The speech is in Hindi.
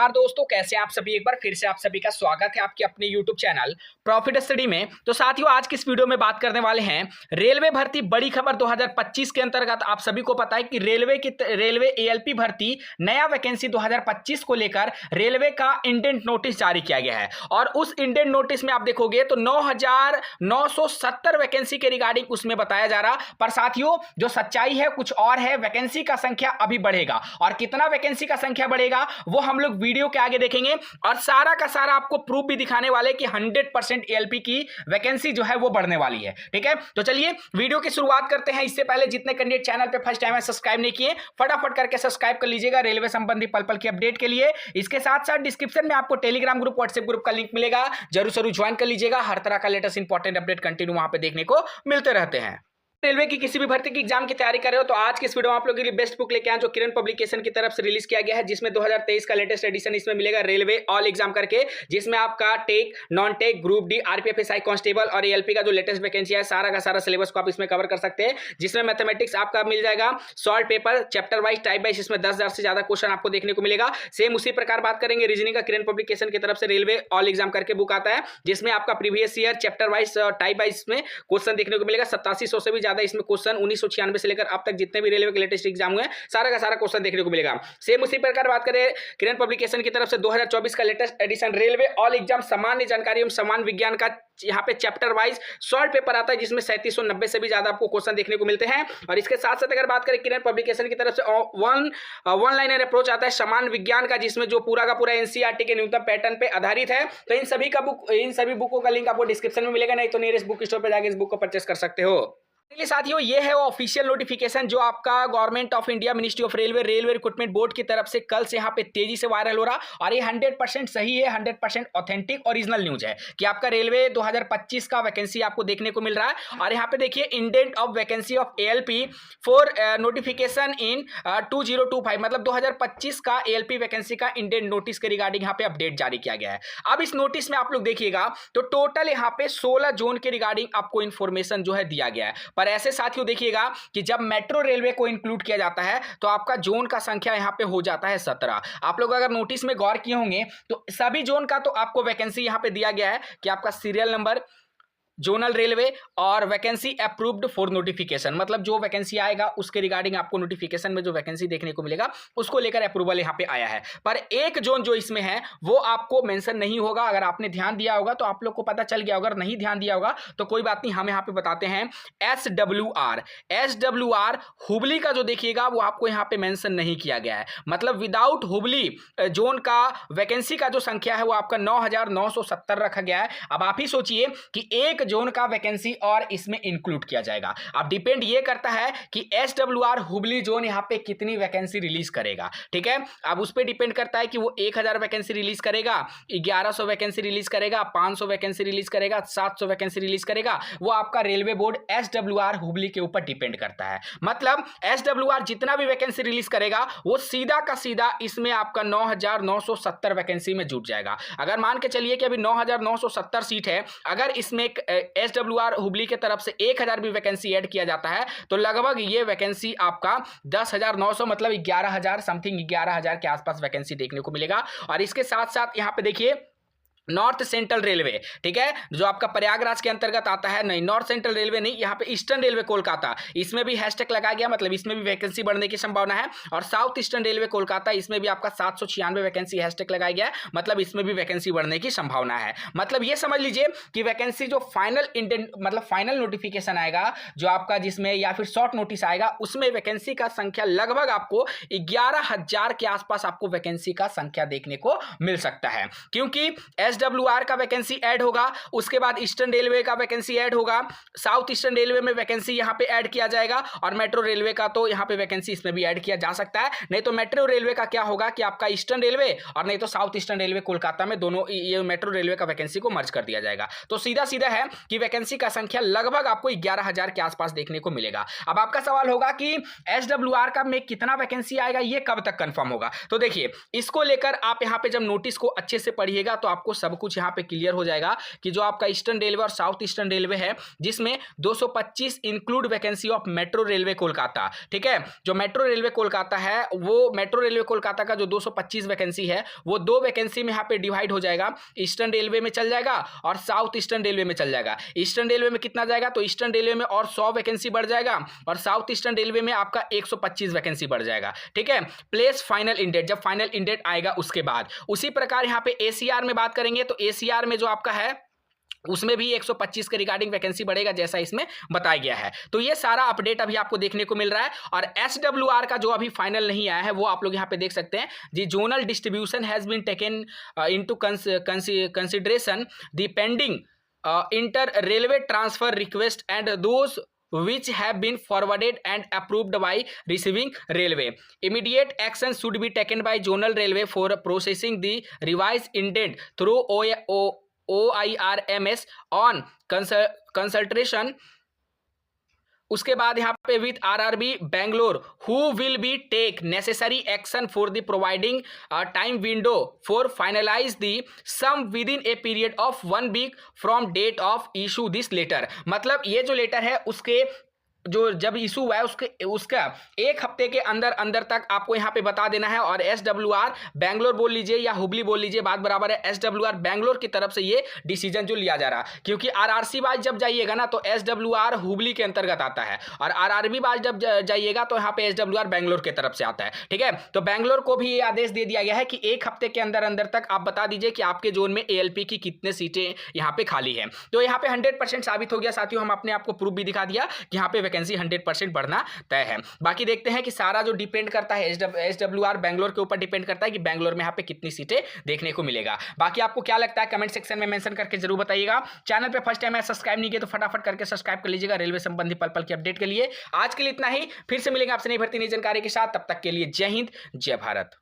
नमस्कार दोस्तों, कैसे आप सभी। एक बार फिर से आप सभी का स्वागत है आपके अपने YouTube चैनल प्रॉफिट स्टडी में। तो साथियों, आज की इस वीडियो में बात करने वाले हैं रेलवे भर्ती बड़ी खबर 2025 के अंतर्गत। आप सभी को पता है कि रेलवे ALP भर्ती नया वैकेंसी 2025 को लेकर रेलवे का इंडेंट नोटिस जारी किया गया है और उस इंडेंट नोटिस में आप देखोगे तो 9,970 वैकेंसी के रिगार्डिंग उसमें बताया जा रहा। पर साथियों, जो सच्चाई है कुछ और है। वैकेंसी का संख्या अभी बढ़ेगा और कितना वैकेंसी का संख्या बढ़ेगा वो हम लोग वीडियो के आगे देखेंगे और सारा का सारा आपको प्रूफ भी दिखाने वाले कि 100% ALP की वैकेंसी जो है वो बढ़ने वाली है। ठीक है, तो चलिए वीडियो की शुरुआत करते हैं। इससे पहले जितने कैंडिडेट चैनल पे फर्स्ट टाइम है सब्सक्राइब नहीं किए, फटाफट करके सब्सक्राइब कर लीजिएगा रेलवे संबंधी पल पल की अपडेट के लिए। इसके साथ साथ डिस्क्रिप्शन में आपको टेलीग्राम ग्रुप, व्हाट्सएप ग्रुप का लिंक मिलेगा, जरूर ज्वाइन कर लीजिएगा। हर तरह का लेटेस्ट इंपॉर्टेंट अपडेट कंटिन्यू वहां पे देखने को मिलते रहते हैं। रेलवे की किसी भी भर्ती की एग्जाम की तैयारी कर रहे हो तो आज के इस वीडियो में आप लोगों के लिए बेस्ट बुक लेके आए जो किरण पब्लिकेशन की तरफ से रिलीज किया गया है, जिसमें 2023 का लेटेस्ट एडिशन इसमें मिलेगा रेलवे ऑल एग्जाम करके, जिसमें आपका tech, non tech, group D, RPF SI constable और ALP का जो लेटेस्ट वैकेंसी है सारा का सारा सिलेबस को आप इसमें कवर कर सकते हैं। जिसमें मैथमेटिक्स आपका मिल जाएगा solve paper chapter wise type wise, इसमें 10,000 से ज्यादा क्वेश्चन आपको देखने को मिलेगा। सेम उसी प्रकार बात करेंगे रीजनिंग का किरण पब्लिकेशन की तरफ से रेलवे ऑल एग्जाम करके बुक आता है, जिसमें आपका previous year chapter wise type wise में क्वेश्चन देखने को मिलेगा। 8700 से भी ज्यादा इसमें क्वेश्चन 1996 से लेकर अब तक जितने भी रेलवे के लेटेस्ट एग्जाम हुए सारा का सारा क्वेश्चन देखने को मिलेगा। सेम उसी प्रकार बात करें किरण पब्लिकेशन की तरफ से 2024 का latest edition railway all exam सामान्य जानकारी एवं समान विज्ञान का यहाँ पे चैप्टर वाइज शॉर्ट पेपर आता है, जिसमें 3790 से भी ज्यादा आपको क्वेश्चन देखने को मिलते हैं। और इसके साथ साथ अगर बात करें किरण पब्लिकेशन की तरफ से वन लाइनर अप्रोच आता है समान विज्ञान का, जिसमें जो पूरा का पूरा NCERT के न्यूनतम पैटर्न पे आधारित है। तो इन सभी बुकों का लिंक आपको डिस्क्रिप्शन में मिलेगा, नहीं तो नियरेस्ट बुक स्टोर पर जाकर इस बुक को परचेस कर सकते हो। चलिए साथियों, ये है वो ऑफिशियल नोटिफिकेशन जो आपका government of India ministry of railway recruitment board की तरफ से कल से यहाँ पे तेजी से वायरल हो रहा। और ये 100% सही है, 100% ऑथेंटिक ओरिजिनल न्यूज है कि आपका रेलवे 2025 का वैकेंसी आपको देखने को मिल रहा है। और यहाँ पे देखिए indent of vacancy of ALP for notification इन 2025, मतलब 2025 का ALP वैकेंसी का इंडेंट नोटिस के रिगार्डिंग यहाँ पे अपडेट जारी किया गया है। अब इस नोटिस में आप लोग देखिएगा तो टोटल यहाँ पे 16 जोन के रिगार्डिंग आपको इंफॉर्मेशन जो है दिया गया है। पर ऐसे साथियों देखिएगा कि जब मेट्रो रेलवे को इंक्लूड किया जाता है तो आपका जोन का संख्या यहां पे हो जाता है 17। आप लोग अगर नोटिस में गौर किए होंगे तो सभी जोन का तो आपको वैकेंसी यहां पे दिया गया है कि आपका सीरियल नंबर, जोनल रेलवे और वैकेंसी अप्रूव्ड फॉर नोटिफिकेशन, मतलब जो वैकेंसी आएगा उसके रिगार्डिंग आपको नोटिफिकेशन में जो वैकेंसी देखने को मिलेगा उसको लेकर अप्रूवल यहां पे आया है। पर एक जोन जो इसमें है वो आपको मेंशन नहीं होगा। अगर आपने ध्यान दिया होगा तो आप लोग को पता चल गया, अगर नहीं ध्यान दिया होगा तो कोई बात नहीं, हम यहां पे बताते हैं। SWR हुबली का जो देखिएगा वो आपको यहां पे मेंशन नहीं किया गया है, मतलब विदाउट हुबली जोन का वैकेंसी का जो संख्या है वो आपका 9,970 रखा गया है। अब आप ही सोचिए कि एक जोन का वैकेंसी और इसमें इंक्लूड किया जाएगा। अब डिपेंड ये करता है कि SWR हुबली जोन यहां पे कितनी वैकेंसी रिलीज करेगा। ठीक है, अब उस पे डिपेंड करता है कि वो 1000 वैकेंसी रिलीज करेगा, 1100 वैकेंसी रिलीज करेगा, 500 वैकेंसी रिलीज करेगा, 700 वैकेंसी रिलीज करेगा। वो आपका रेलवे बोर्ड SWR हुबली के ऊपर डिपेंड करता है। मतलब SWR जितना भी वैकेंसी रिलीज करेगा वो सीधा का सीधा इसमें आपका 9,970 वैकेंसी में जुट जाएगा। अगर मान के चलिए कि अभी 9,970 सीट है, अगर इसमें SWR हुबली के तरफ से 1000 भी वैकेंसी ऐड किया जाता है तो लगभग ये वैकेंसी आपका 10,900 मतलब 11,000 समथिंग, 11,000 के आसपास वैकेंसी देखने को मिलेगा। और इसके साथ साथ यहां पे देखिए नॉर्थ सेंट्रल रेलवे, ठीक है, जो आपका प्रयागराज के अंतर्गत आता है, नहीं नॉर्थ सेंट्रल रेलवे नहीं, यहाँ पे ईस्टर्न रेलवे कोलकाता, इसमें भी हैशटैग लगाया गया, मतलब इसमें भी वैकेंसी बढ़ने की संभावना है। और साउथ ईस्टर्न रेलवे कोलकाता, इसमें भी आपका 796 वैकेंसी हैशटैग लगाया गया है, मतलब इसमें भी वैकेंसी बढ़ने की संभावना है। मतलब ये समझ लीजिए कि वैकेंसी जो फाइनल इंडेंट मतलब फाइनल नोटिफिकेशन आएगा जो आपका, जिसमें या फिर शॉर्ट नोटिस आएगा, उसमें वैकेंसी का संख्या लगभग आपको 11,000 के आसपास आपको वैकेंसी का संख्या देखने को मिल सकता है, क्योंकि SWR का वैकेंसी ऐड होगा, उसके बाद ईस्टर्न रेलवे का वैकेंसी ऐड होगा, साउथ ईस्टर्न रेलवे में वैकेंसी यहां पे ऐड किया जाएगा, और मेट्रो रेलवे का तो यहां पे वैकेंसी इसमें भी ऐड किया जा सकता है। नहीं तो मेट्रो रेलवे का क्या होगा कि आपका ईस्टर्न रेलवे और नहीं तो साउथ ईस्टर्न रेलवे कोलकाता में दोनों ये मेट्रो रेलवे का वैकेंसी को मर्ज कर दिया जाएगा। तो सीधा सीधा है कि वैकेंसी का संख्या लगभग आपको 11,000 के आसपास देखने को मिलेगा। अब आपका सवाल होगा कि SWR का में कितना वैकेंसी आएगा, ये कब तक कंफर्म होगा? तो देखिए, इसको लेकर आप यहां पे जब नोटिस को अच्छे से पढ़िएगा तो आपको सब कुछ यहाँ पे क्लियर हो जाएगा कि जो आपका ईस्टर्न रेलवे और साउथ ईस्टर्न रेलवे है, जिसमें 225 include vacancy of metro railway Kolkata. ठीक है, जो मेट्रो रेलवे कोलकाता है, वो मेट्रो रेलवे कोलकाता का जो 225 वैकेंसी है वो 2 वैकेंसी में यहाँ पे डिवाइड हो जाएगा। ईस्टर्न रेलवे में चल जाएगा और साउथ ईस्टर्न रेलवे में चल जाएगा। ईस्टर्न रेलवे में कितना जाएगा, तो ईस्टर्न रेलवे में और 100 वैकेंसी बढ़ जाएगा और साउथ ईस्टर्न रेलवे में आपका 125 वैकेंसी बढ़ जाएगा। ठीक है, प्लेस फाइनल इंडेट, जब फाइनल इंडेट आएगा उसके बाद। उसी प्रकार यहाँ पे एसीआर में बात करेंगे तो एसीआर में जो आपका है उसमें भी 125 के रिगार्डिंग वैकेंसी बढ़ेगा, जैसा इसमें बताया गया है। तो ये सारा अपडेट अभी आपको देखने को मिल रहा है। और एसडब्ल्यूआर का जो अभी फाइनल नहीं आया है वो आप लोग यहाँ पे देख सकते हैं। जी, zonal distribution has been taken into consideration the pending inter railway transfer request and those which have been forwarded and approved by receiving railway. Immediate action should be taken by zonal railway for processing the revised indent through OIRMS on consultation. उसके बाद यहाँ पे with RRB Bangalore who will be take necessary action for the providing time window for finalize the sum within a period of 1 week from date of issue this letter. मतलब ये जो लेटर है उसके जो जब इशू हुआ है उसका 1 हफ्ते के अंदर अंदर तक आपको यहाँ पे बता देना है। और एसडब्ल्यूआर बेंगलोर बोल लीजिए या हुबली बोल लीजिए, बात बराबर है। एसडब्ल्यूआर बेंगलोर की तरफ से ये डिसीजन जो लिया जा रहा, क्योंकि आरआरसी बाज जब जाइएगा ना तो एसडब्ल्यूआर हुबली के अंतर्गत आता है और आरआरबी बाज जब जाइएगा तो यहाँ पे एसडब्ल्यूआर बेंगलोर की तरफ से आता है। ठीक है, तो बेंगलोर को भी ये आदेश दे दिया गया है कि 1 हफ्ते के अंदर अंदर तक आप बता दीजिए कि आपके जोन में एएलपी की कितने सीटें यहाँ पे खाली है। तो यहाँ पे 100% साबित हो गया साथियों, हम अपने आपको प्रूफ भी दिखा दिया कि यहाँ पे वैकेंसी 100% बढ़ना तय है। बाकी देखते हैं कि सारा जो डिपेंड करता है एसडब्ल्यूआर बेंगलोर के ऊपर डिपेंड करता है कि बेंगलोर में यहाँ पे कितनी सीटें देखने को मिलेगा। बाकी आपको क्या लगता है कमेंट सेक्शन में मेंशन करके जरूर बताइएगा। चैनल पे फर्स्ट टाइम है सब्सक्राइब नहीं किया तो फटाफट करके सब्सक्राइब कर लीजिएगा रेलवे संबंधी पल पल की अपडेट के लिए। आज के लिए इतना ही, फिर से मिलेंगे आपसे नई भर्ती नई जानकारी के साथ। तब तक के लिए जय हिंद जय भारत।